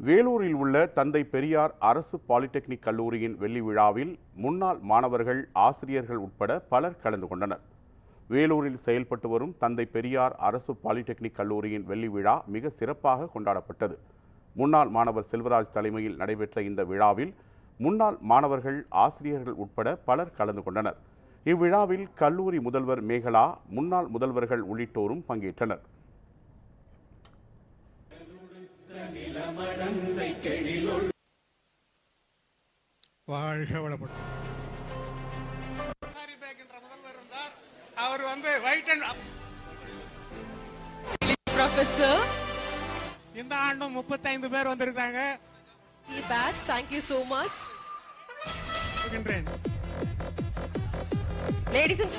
வேலூரில் உள்ள தந்தை பெரியார் அரசு பாலிடெக்னிக் கல்லூரியின் வெள்ளி விழாவில் முன்னாள் மாணவர்கள், ஆசிரியர்கள் உட்பட பலர் கலந்து கொண்டனர். வேலூரில் செயல்பட்டு வரும் தந்தை பெரியார் அரசு பாலிடெக்னிக் கல்லூரியின் வெள்ளி விழா மிக சிறப்பாக கொண்டாடப்பட்டது. முன்னாள் மாணவர் செல்வராஜ் தலைமையில் நடைபெற்ற இந்த விழாவில் முன்னாள் மாணவர்கள், ஆசிரியர்கள் உட்பட பலர் கலந்து கொண்டனர். இவ்விழாவில் கல்லூரி முதல்வர் மேகலா, முன்னாள் முதல்வர்கள் உள்ளிட்டோரும் பங்கேற்றனர். வாழ்க வளமுடன். அவர் வைட் அண்ட் ப்ரொஃபசர் இந்த ஆண்டும் 35 பேர் வந்திருக்காங்க. Batch, thank you so much. Ladies and